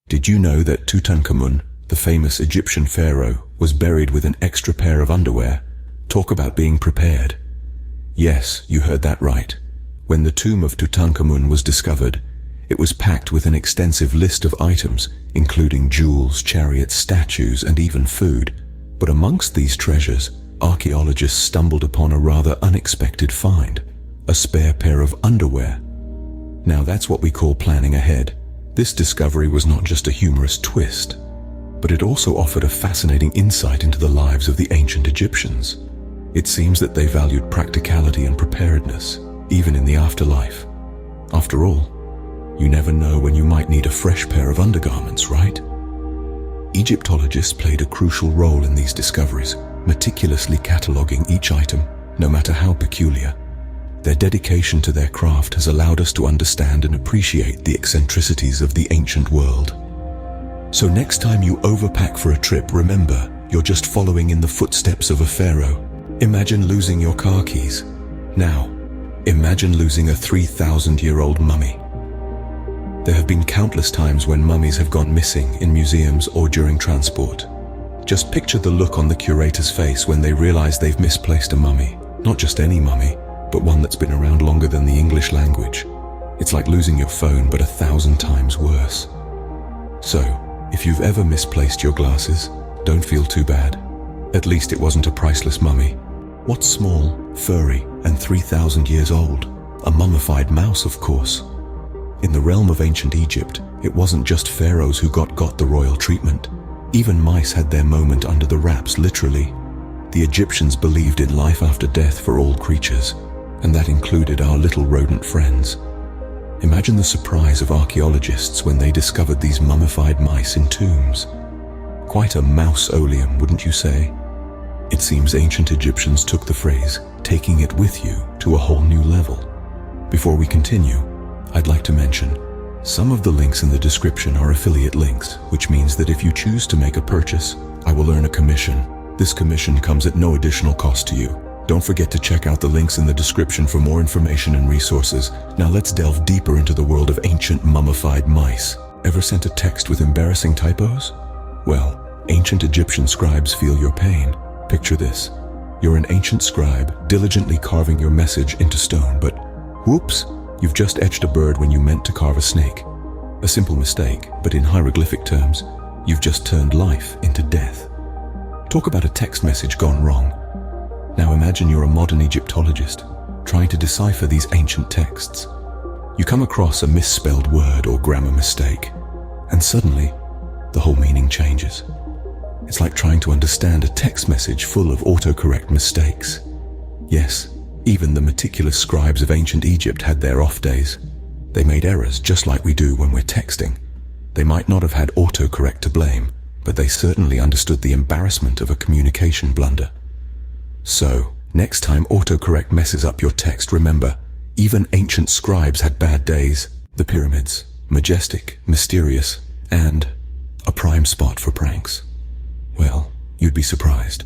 Did you know that Tutankhamun, the famous Egyptian pharaoh, was buried with an extra pair of underwear? Talk about being prepared. Yes, you heard that right. When the tomb of Tutankhamun was discovered, it was packed with an extensive list of items, including jewels, chariots, statues, and even food. But amongst these treasures, archaeologists stumbled upon a rather unexpected find: a spare pair of underwear. Now that's what we call planning ahead. This discovery was not just a humorous twist, but it also offered a fascinating insight into the lives of the ancient Egyptians. It seems that they valued practicality and preparedness, even in the afterlife. After all, you never know when you might need a fresh pair of undergarments, right? Egyptologists played a crucial role in these discoveries, meticulously cataloging each item, no matter how peculiar. Their dedication to their craft has allowed us to understand and appreciate the eccentricities of the ancient world. So next time you overpack for a trip, remember, you're just following in the footsteps of a pharaoh. Imagine losing your car keys. Now, imagine losing a 3,000-year-old mummy. There have been countless times when mummies have gone missing in museums or during transport. Just picture the look on the curator's face when they realize they've misplaced a mummy. Not just any mummy, but one that's been around longer than the English language. It's like losing your phone, but 1,000 times worse. So, if you've ever misplaced your glasses, don't feel too bad. At least it wasn't a priceless mummy. What's small, furry, and 3,000 years old? A mummified mouse, of course. In the realm of ancient Egypt, it wasn't just pharaohs who got the royal treatment. Even mice had their moment under the wraps, literally. The Egyptians believed in life after death for all creatures, and that included our little rodent friends. Imagine the surprise of archaeologists when they discovered these mummified mice in tombs. Quite a mausoleum, wouldn't you say? It seems ancient Egyptians took the phrase, "taking it with you," to a whole new level. Before we continue, I'd like to mention, some of the links in the description are affiliate links, which means that if you choose to make a purchase, I will earn a commission. This commission comes at no additional cost to you. Don't forget to check out the links in the description for more information and resources. Now let's delve deeper into the world of ancient mummified mice. Ever sent a text with embarrassing typos? Well, ancient Egyptian scribes feel your pain. Picture this. You're an ancient scribe, diligently carving your message into stone, but whoops, you've just etched a bird when you meant to carve a snake. A simple mistake, but in hieroglyphic terms, you've just turned life into death. Talk about a text message gone wrong. Now imagine you're a modern Egyptologist, trying to decipher these ancient texts. You come across a misspelled word or grammar mistake, and suddenly, the whole meaning changes. It's like trying to understand a text message full of autocorrect mistakes. Yes, even the meticulous scribes of ancient Egypt had their off days. They made errors just like we do when we're texting. They might not have had autocorrect to blame, but they certainly understood the embarrassment of a communication blunder. So, next time autocorrect messes up your text, remember, even ancient scribes had bad days. The pyramids, majestic, mysterious, and a prime spot for pranks. Well, you'd be surprised.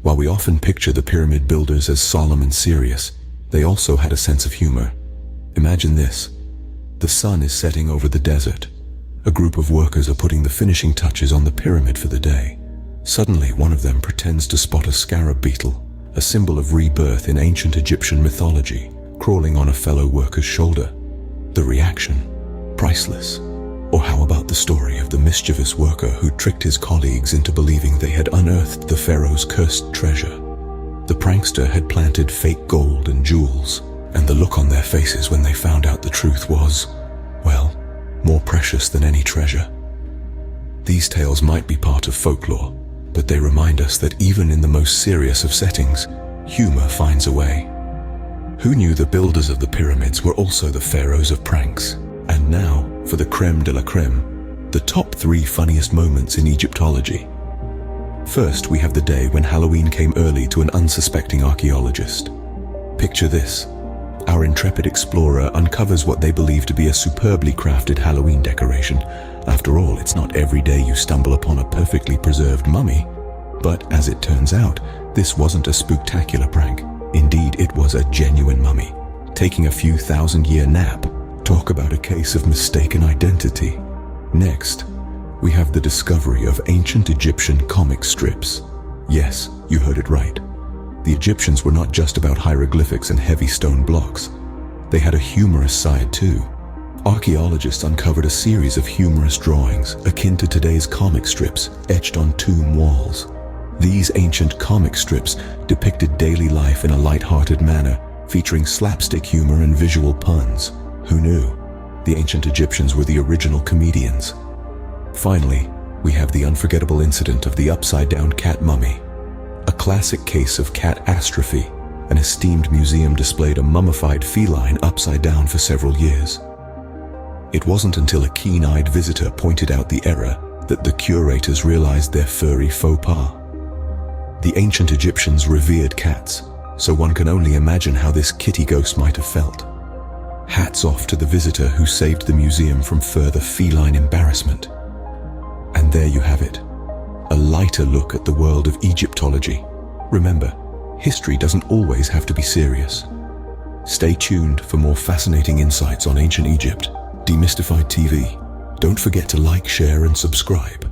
While we often picture the pyramid builders as solemn and serious, they also had a sense of humor. Imagine this. The sun is setting over the desert. A group of workers are putting the finishing touches on the pyramid for the day. Suddenly, one of them pretends to spot a scarab beetle, a symbol of rebirth in ancient Egyptian mythology, crawling on a fellow worker's shoulder. The reaction? Priceless. Or how about the story of the mischievous worker who tricked his colleagues into believing they had unearthed the pharaoh's cursed treasure? The prankster had planted fake gold and jewels, and the look on their faces when they found out the truth was, well, more precious than any treasure. These tales might be part of folklore, but they remind us that even in the most serious of settings, humor finds a way. Who knew the builders of the pyramids were also the pharaohs of pranks? And now, for the creme de la creme, the top 3 funniest moments in Egyptology. First, we have the day when Halloween came early to an unsuspecting archaeologist. Picture this. Our intrepid explorer uncovers what they believe to be a superbly crafted Halloween decoration. After all, it's not every day you stumble upon a perfectly preserved mummy. But as it turns out, this wasn't a spooktacular prank. Indeed, it was a genuine mummy, taking a few thousand-year nap. Talk about a case of mistaken identity. Next, we have the discovery of ancient Egyptian comic strips. Yes, you heard it right. The Egyptians were not just about hieroglyphics and heavy stone blocks. They had a humorous side too. Archaeologists uncovered a series of humorous drawings akin to today's comic strips etched on tomb walls. These ancient comic strips depicted daily life in a light-hearted manner, featuring slapstick humor and visual puns. Who knew? The ancient Egyptians were the original comedians. Finally, we have the unforgettable incident of the upside-down cat mummy. A classic case of catastrophe. An esteemed museum displayed a mummified feline upside down for several years. It wasn't until a keen-eyed visitor pointed out the error that the curators realized their furry faux pas. The ancient Egyptians revered cats, so one can only imagine how this kitty ghost might have felt. Hats off to the visitor who saved the museum from further feline embarrassment. And there you have it, a lighter look at the world of Egyptology. Remember, history doesn't always have to be serious. Stay tuned for more fascinating insights on ancient Egypt. Demystified TV. Don't forget to like, share, and subscribe.